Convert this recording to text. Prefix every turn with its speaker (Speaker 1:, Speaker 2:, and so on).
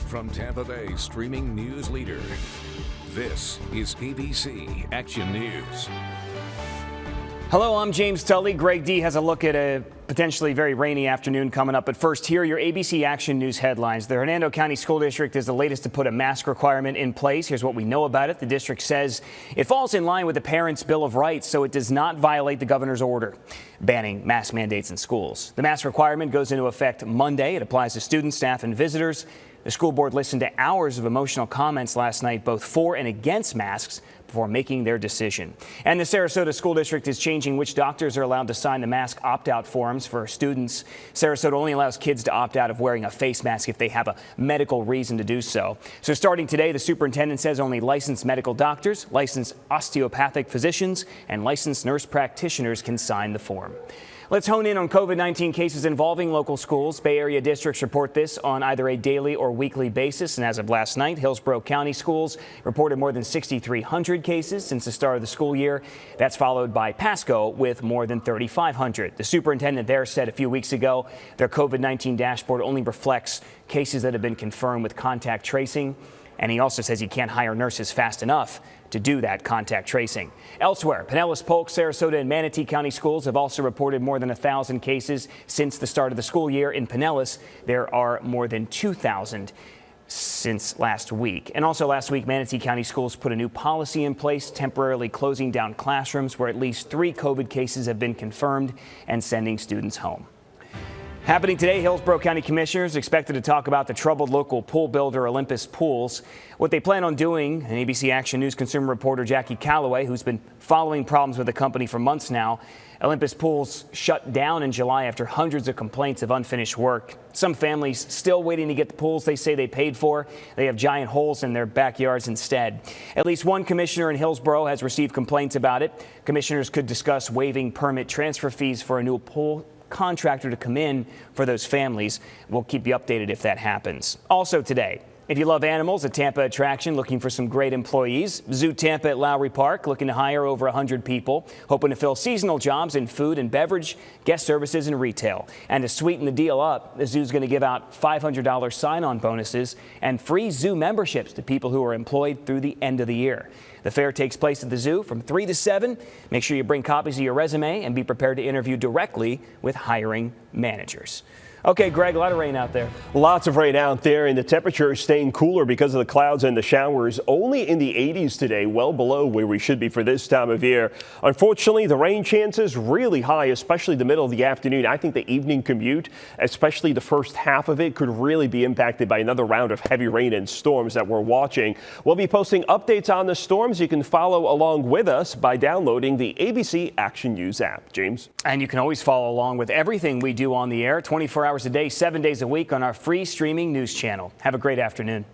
Speaker 1: From Tampa Bay streaming news leader, this is ABC Action News.
Speaker 2: Hello, I'm James Tully. Greg D has a look at a potentially very rainy afternoon coming up. But first, here are your ABC Action News headlines. The Hernando County School District is the latest to put a mask requirement in place. Here's what we know about it. The district says it falls in line with the Parents' Bill of Rights, so it does not violate the governor's order banning mask mandates in schools. The mask requirement goes into effect Monday. It applies to students, staff, and visitors. The school board listened to hours of emotional comments last night, both for and against masks, before making their decision. And the Sarasota School District is changing which doctors are allowed to sign the mask opt-out forms for students. Sarasota only allows kids to opt out of wearing a face mask if they have a medical reason to do so. So starting today, the superintendent says only licensed medical doctors, licensed osteopathic physicians, and licensed nurse practitioners can sign the form. Let's hone in on COVID-19 cases involving local schools. Bay Area districts report this on either a daily or weekly basis. And as of last night, Hillsborough County schools reported more than 6,300 cases since the start of the school year. That's followed by Pasco with more than 3,500. The superintendent there said a few weeks ago their COVID-19 dashboard only reflects cases that have been confirmed with contact tracing. And he also says he can't hire nurses fast enough to do that contact tracing. Elsewhere, Pinellas, Polk, Sarasota, and Manatee County schools have also reported more than 1,000 cases since the start of the school year. In Pinellas, there are more than 2,000 since last week. And also last week, Manatee County schools put a new policy in place, temporarily closing down classrooms where at least 3 COVID cases have been confirmed and sending students home. Happening today, Hillsborough County commissioners expected to talk about the troubled local pool builder Olympus Pools. What they plan on doing, and ABC Action News consumer reporter Jackie Calloway, who's been following problems with the company for months now. Olympus Pools shut down in July after hundreds of complaints of unfinished work. Some families still waiting to get the pools they say they paid for. They have giant holes in their backyards instead. At least one commissioner in Hillsborough has received complaints about it. Commissioners could discuss waiving permit transfer fees for a new pool contractor to come in for those families. We'll keep you updated if that happens. Also today, if you love animals, a Tampa attraction looking for some great employees. Zoo Tampa at Lowry Park looking to hire over 100 people, hoping to fill seasonal jobs in food and beverage, guest services, and retail. And to sweeten the deal up, the zoo's going to give out $500 sign-on bonuses and free zoo memberships to people who are employed through the end of the year. The fair takes place at the zoo from 3 to 7. Make sure you bring copies of your resume and be prepared to interview directly with hiring managers. Okay, Greg, a lot of rain out there.
Speaker 3: Lots of rain out there, and the temperature is staying cooler because of the clouds and the showers. Only in the 80s today, well below where we should be for this time of year. Unfortunately, the rain chances really high, especially the middle of the afternoon. I think the evening commute, especially the first half of it, could really be impacted by another round of heavy rain and storms that we're watching. We'll be posting updates on the storms. You can follow along with us by downloading the ABC Action News app. James?
Speaker 2: And you can always follow along with everything we do on the air 24 hours a day, 7 days a week on our free streaming news channel. Have a great afternoon.